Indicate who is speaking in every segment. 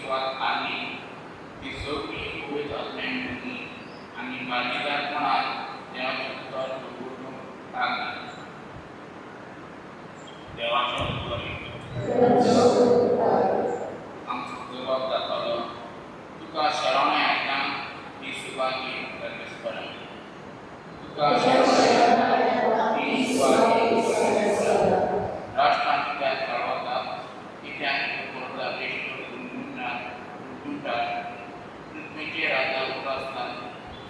Speaker 1: विश्वास आणली ती सगळी उभे असल्यामुळे आणि भागीदारपणात देवाचे उतर उघडून टाकले. देवाचे उतर आमचो जबाब जातालो तुका शरण आयला ती सुभागी परमेश्वरा तुका राष्ट्रांत कित्याक चालवता कित्याक करता पृथ्वीचेर राजा उपासता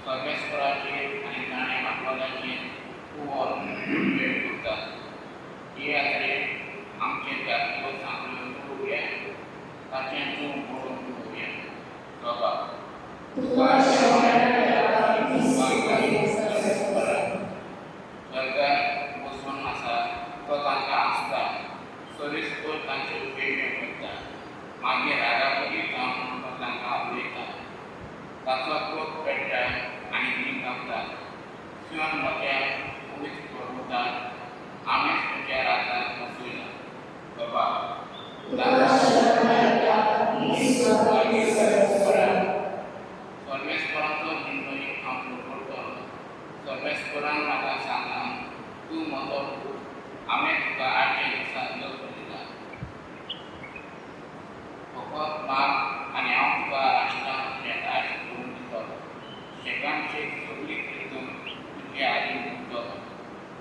Speaker 1: सर्वेश्वराचेर आनी ताणें आपल्याचेर खूब वेळ करता हे यात्रेक आमचे जातीय सांगल्यो पळोवया ताचें तूं पळोवन पळोवया बाबा तुका स्वर्गांत बसून आसा तो तांकां आसता सरीसभर तांचे उपेग करता मागीर रागापती जावन तो तांकां आपयता ताचो क्रोध पेट्टा आनी ती कापता सियोन मोठ्या पवित्र पर्वतार आमीच तुज्या राजांत बसयला बाबा सर्वेस्पराचो निर्णय हांव करतलो सर्वेस्परान म्हाका सांगला तूं म्हजो हांवें तुका 8 दिसां लग्न दिलां फकत माग आनी हांव तुका राष्ट्रांत शेताक करून दितलो शेतांचे सगळी तितून तुजे आदी दितलो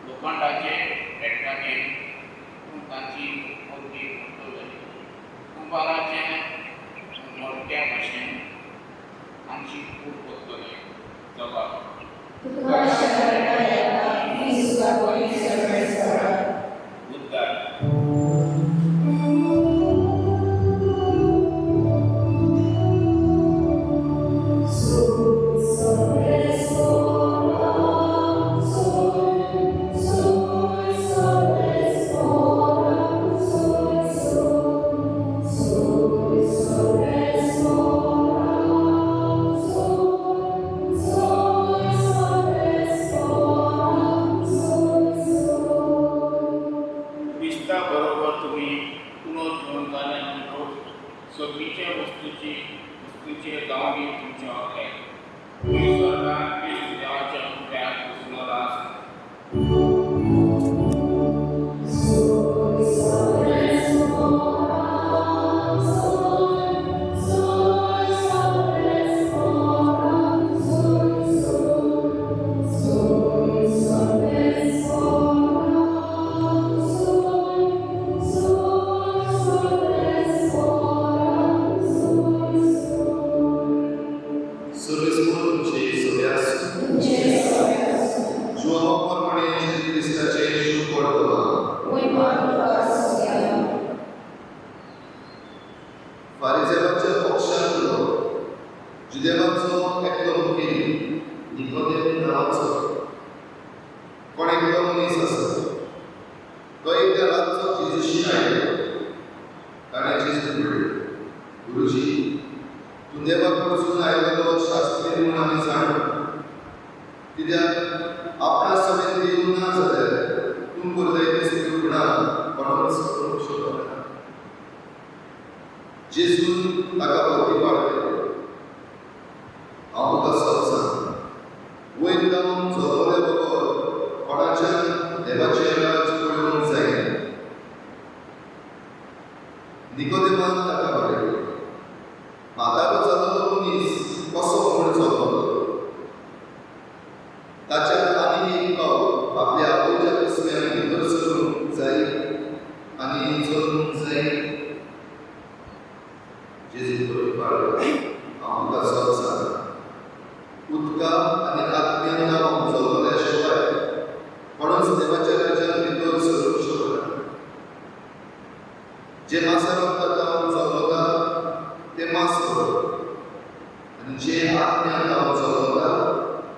Speaker 1: लोखंडाचे पेट्टाचेर तूं तांची मोठी करतलो कुंभाराचे मोडक्या भाशेन तांची कूड करतले जबाब उद्गार सगळीचे वस्तूचे गांवी तुमचे हकले तुम्ही स्वर्गात देवाच्या उप्याक बसलेलो आसा
Speaker 2: फारिसेवांच्या पक्षांतलो जुदेवांचो एकलो मुखेली निकोदेम नांवाचो कोण एकलो मनीस आसा तो एकदा रातचो जेजूशी आयलो ताणें जेजूक म्हणलें गुरुजी तूं देवा कडसून आयिल्लो शास्त्री म्हूण आमी जाणा कित्याक आपणा समेत येवं ना जाल्यार तूं करता तें सगळें गुणां कोणाच करूंक शकना जेजून ताका प्रतिपाद केलो हांव तुका सत सांगता वयर जावन झगडले बरोबर कोणाच्यान देवाचें राज पळोवंक जायना निकोदेमान ताका म्हणलें म्हातारो जाल्लो मनीस कसो म्हूण चलतलो ताच्यात आनी एक पाव आपल्या आवयच्या कुसम्यान भितर सरूंक जाय आनी चलूंक जाय जेजू प्रतिपाद हांव तुका सत सांगता उदका आनी आत्म्यान जावन चलतल्या शिवाय कोणूच देवाच्या राज्यांत भितर सरूंक शकना जे मासा रोखता जावन चलता ते मास आनी जे आत्म्यान जावन चलता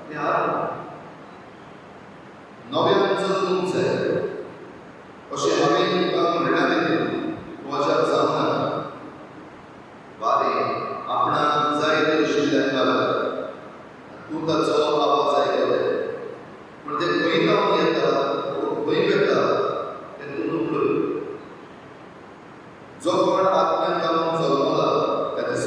Speaker 2: ते आत्मा नव्यान चलूंक जाय अशें हांवें तुका म्हणलें तूं अजाप जावना वारे आपणाक जाय ते आशिल्ल्यान लागता तूं ताचो आवाज आयकलो पूण तें खंय जावन येता खंय वता तें तूं नकळो जो कोण आत्म्यान जावन चलतलो ताचें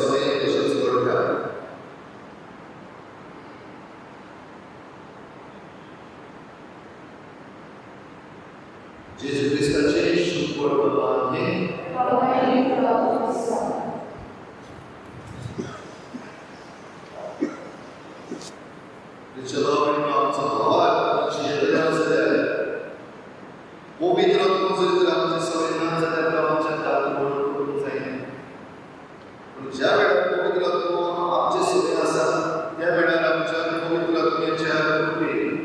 Speaker 2: ज्या वेळार पवित्र आत्मो आमचे सुबेज आसा त्या वेळार आमच्या पवित्र आत्म्याच्या कृपेन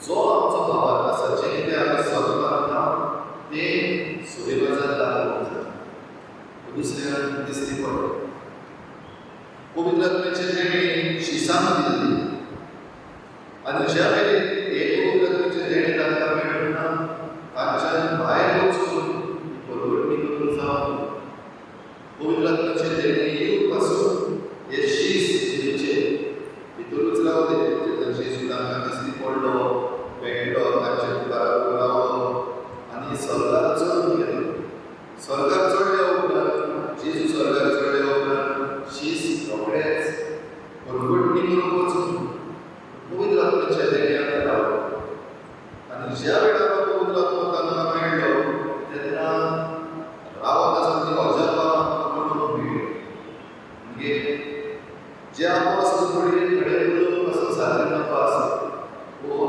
Speaker 2: जो आमचो भावार्थ आसा जे कितें आमी स्वर्गांत ना ते सुबेजान लागू जाता दुसऱ्यान दिसती पडटा पवित्र आत्म्याचे देणे शिसांत दिल्ली आनी ज्या वेळेर हे पवित्र आत्म्याचे देणे तांकां मेळना तांच्यान भायर वचून परवडणी करून जावं पवित्र आत्म्याचे देणे येवंक पासून हे शीस जेचे भितरूच रावले जेन्ना जेजू तांकां दिसती पडलो पेटलो तांचे कुडाराक रावलो आनी स्वर्गार चडून गेलो स्वर्गार चडल्या उपरांत जेजू स्वर्गार चडल्या उपरांत शीस रोखडेच परवडणी करून वचून पवित्र आत्म्याच्या देण्याक रावलो आनी ज्या वेळार पवित्र आत्मा तांकां मेळ्ळो तेन्ना रावत आसतना अजापां म्हणून मेळ्ळ्यो म्हणजे जे आपोस्तल कडेन उलोवप पासून सारकें नाका आसा वो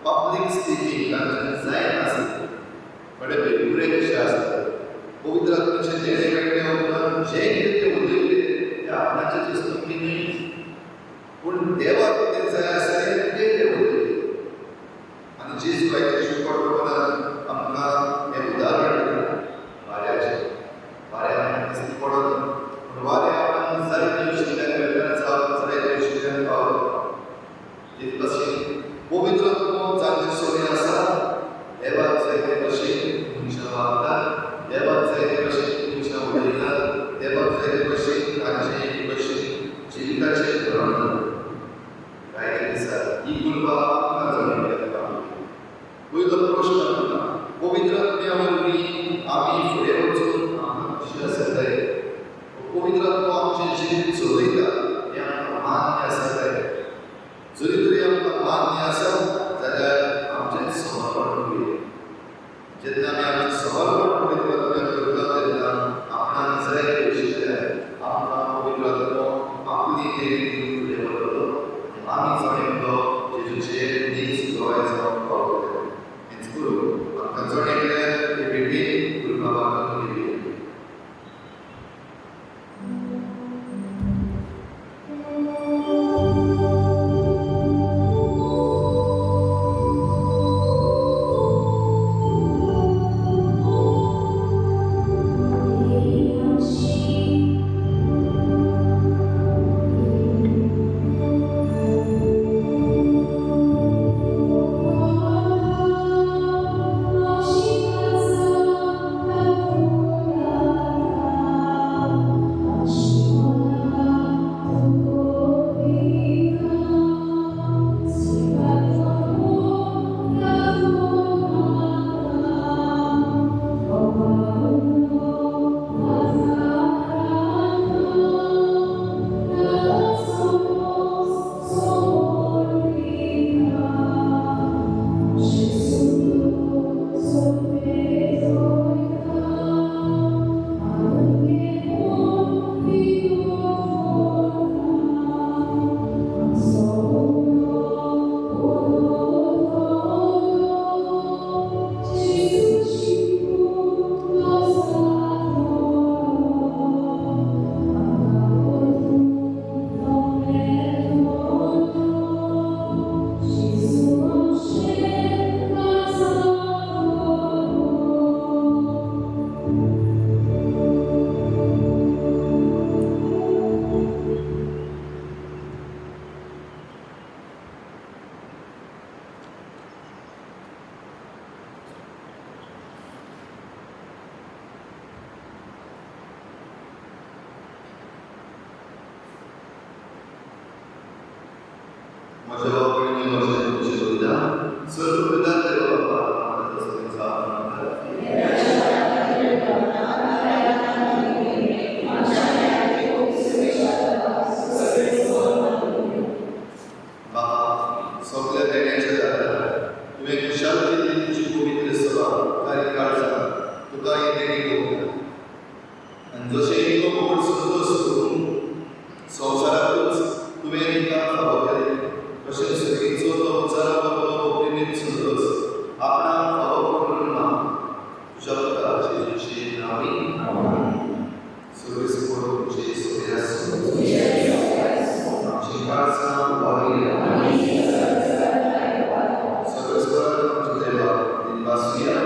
Speaker 2: पब्लीक स्पीकिंग तांच्यान जायना आसलें बडे वेगवेगळे कशे आसता पवित्र आत्म्याचे देणे मेळ्ळे उपरांत जे कितें ते उलयले ते आपणाचें दिसता की न्ही पूण देवाक कितें जाय आसलें ते उलयले आनी जेजू आयच्या शिकवण आमकां हें उदाहरण दिलें वाऱ्याचें वाऱ्यान दिसती पडत पूण वारें आपण जायत्यो शिकल्यान वेगळ्या जायत्यो शिकल्यान पावलो ते भशेन पवित्र आत्मो जांचे सोयी आसा देवाक जाय ते भशेन मनशां वागतात देवाक जाय ते भशेन मनशां उलयतात देवाक जाय ते भशेन तांचे भशेन जिविताचें धोरण कांय दिसा ही कृपा आमकां जाणून घेवपाक पयलो प्रश्न पवित्र आत्म्या वरवीं आमी फुडें वचून आमकां कशें आसा जाय पवित्र आत्मो आमचें जिवीत चलयता हें आमकां मान्य आसा जाय जरी तरी आमकां मान्य आसा जाल्यार आमचें समर्पण करूया जेन्ना आमी आमचें समर्पण पवित्र आत्म्याक करता तेन्ना आपणाक जाय ते शिकल्यार आमकां पवित्र आत्मो आपली देणी दिवन फुडें व्हरतलो आमी जणें तो जेजूचेर नीज गोंय जावंक पावतले हेंच करून आमकां जणें ते भेटीन कृपा वागून दिली म्हज्या बापायनी म्हजें तुमचें बलिदान सर्व बलिदान देवा बाबा सगळ्या देण्याच्या दारार तुवें खुशाल केल्ली तुजी पवित्र सभा कार्यकाळ जाता तुका ही देणी घेवंक आनी जशें इतलो व्हड संतोश करून संवसारांतूच तुवें तिका फावो केलें तशेंच सगळींचो तो उचारा बाबा प्रेमीत संतोश आमची प्रार्थना व्हावी. सर्वेश्वर आमचे देवा, दिनवासिया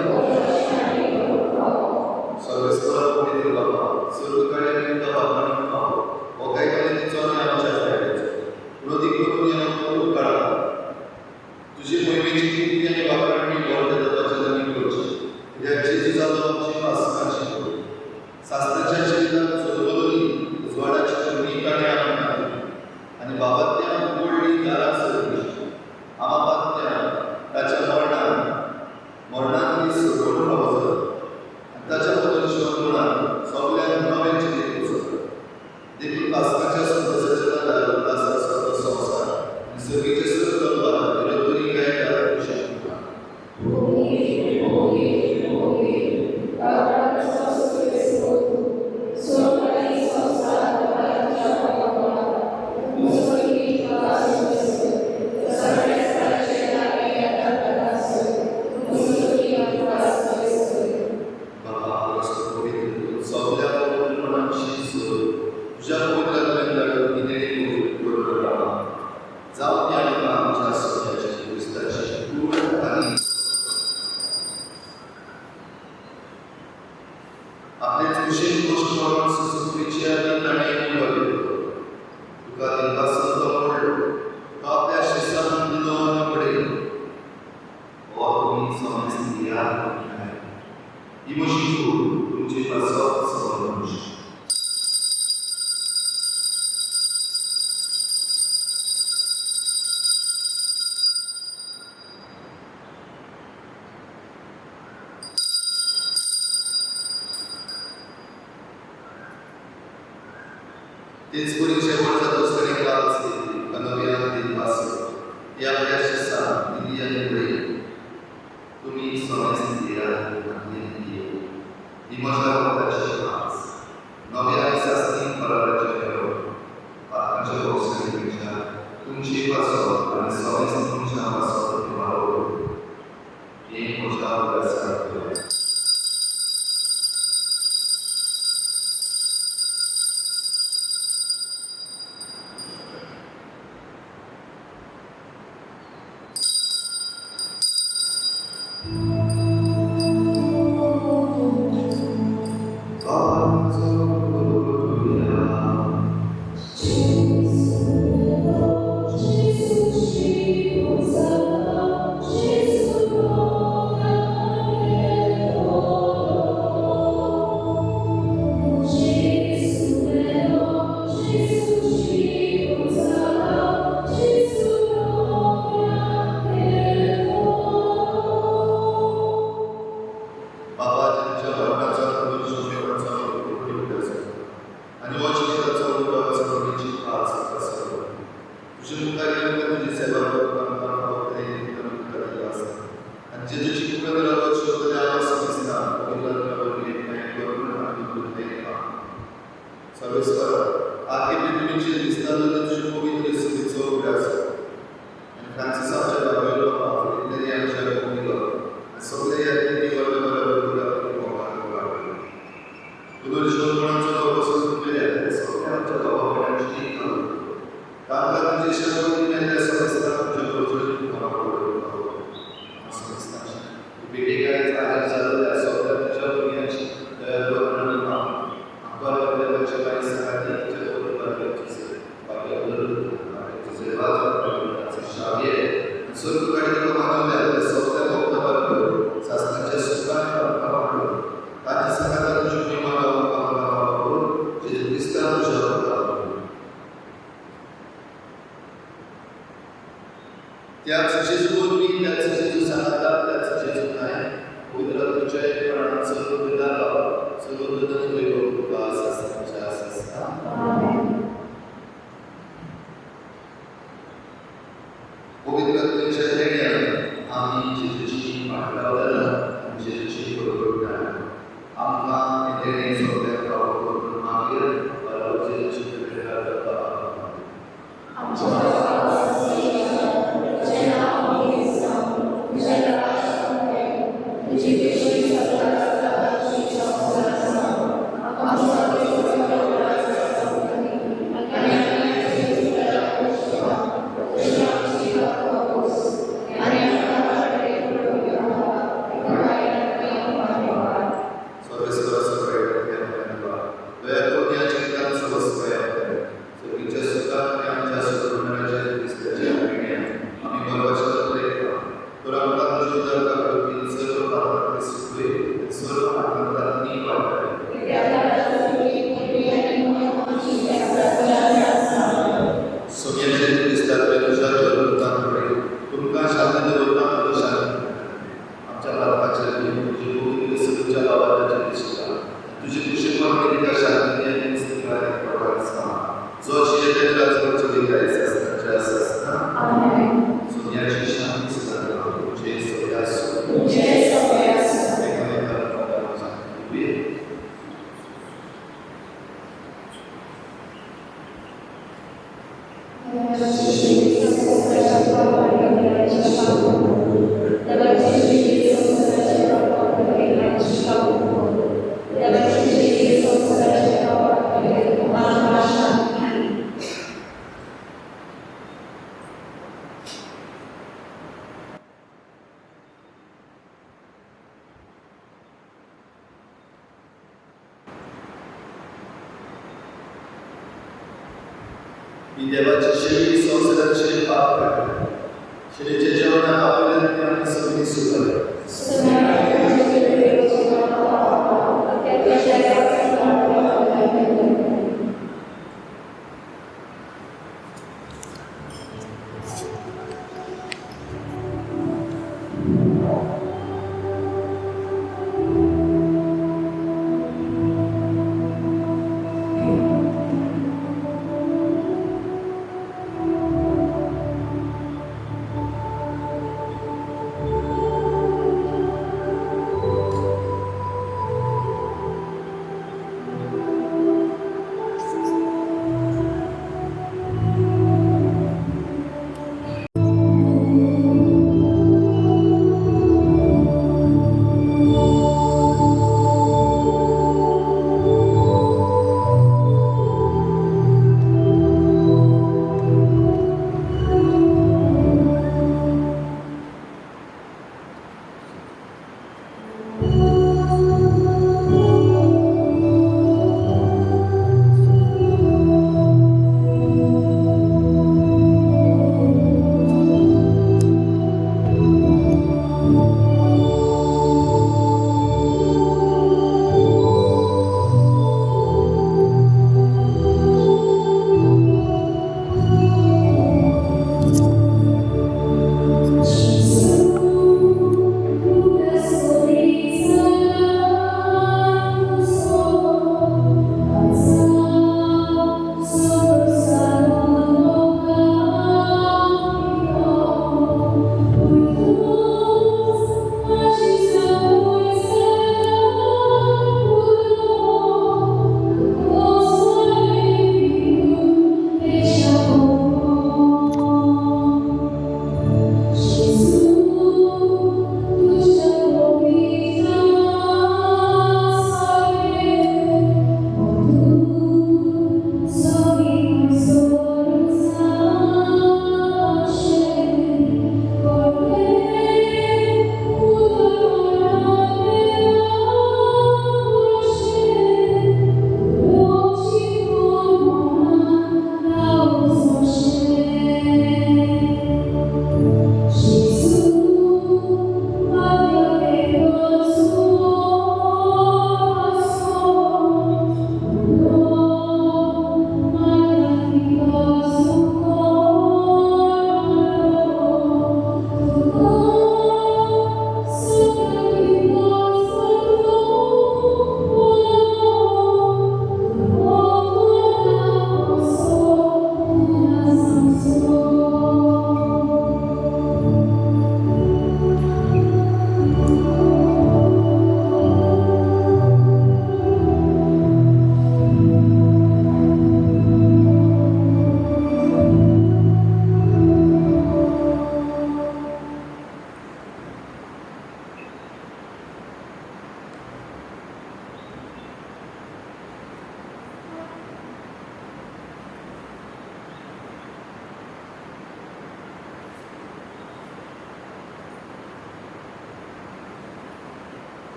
Speaker 2: सर्वेश्वर पवित्र बाबा, सर्वकडे निमित्त वापरून पाहू. ओ काही तिचो आणि आमच्या फायद्याचो. विरोधी करून या करून काढा. तुझी मोहिमेची कीर्ती आणि वापरणी बौद्ध दत्ताच्या जमी करूची. या जेजुजाचो आमची वासनाची करू. शास्त्राच्या शरीरात सोडवली उजवाडाची चरणी काढे आम्हाला. आणि बाबात्या उघडली दारा सरली. आमापात्या त्याच्या मरणांनी सोडून राहत. त्याच्या बद्दल शोधून सगळ्या नव्याची देखील देखील पासकाच्या सदस्याच्या दाराचा सर्व संसार निसर्गाचे सर्व दरबार विरोधी काय करू शकतो. तेच पुढे शेवटचा दुसरे काल असते कनव्या दिनवास या आपल्या शिष्या दिली आणि पुढे तुम्ही स्वामी दिया इमोशनल प्रदर्शन आज नव्या शास्त्री फराराच्या करो आत्माच्या गोष्टींपेक्षा तुमची वासव आणि स्वामी तुमच्या वासव वाढवतो एक मोठा प्रसार करतो.
Speaker 3: Thank you.
Speaker 2: Ojca i Syna,
Speaker 3: Amen.
Speaker 2: Sonia ci शांति से करना मुझे सोयासु
Speaker 3: Muझे सोयासु
Speaker 2: I देवाची शिवी संसाराचे पाप काढले शिवीचे जेवण आपल्याला आणि सगळी सुधार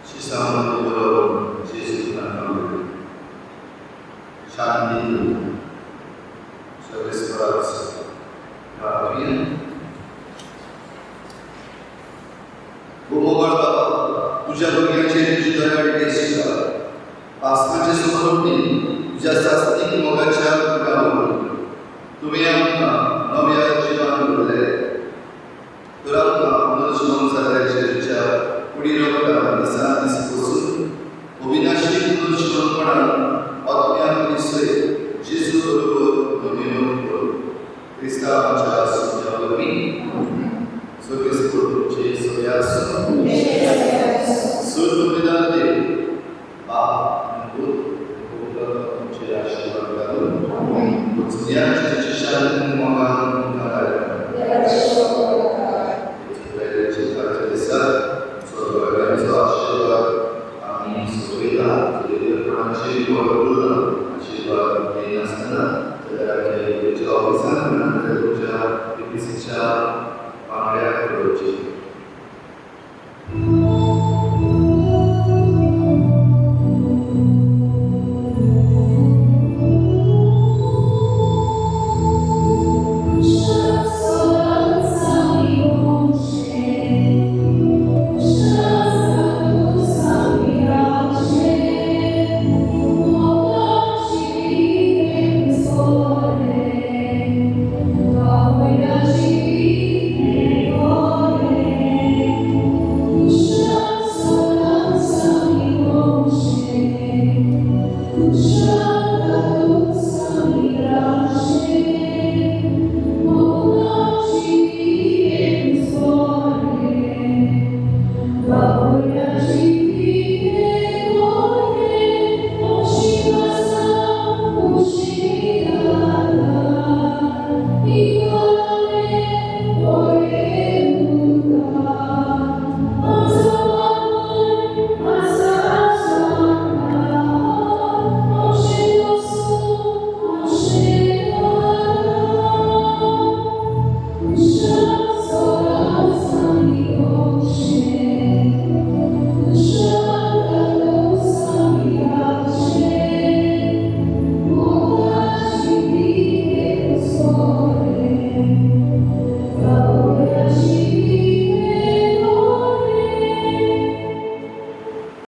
Speaker 2: ci sono loro Gesù la noi शांति सर्विस गोमोगळ बाबा तुझ्या दुनियाचे तुझ्याकडे देशील आसमाचे सुखवणी तुझ्या शास्त्रीक मोगाच्या गावावर तुम्ही आमकां नव्या जिवान उरले तर आमकां मनोजीवनसाराच्या पुढील रोगां दिसान दीस बसून अविनाशी मनोजीवनपणान आत्म्याक दिसय Uzniacie ciszany pomagam na Pangalia Koroci.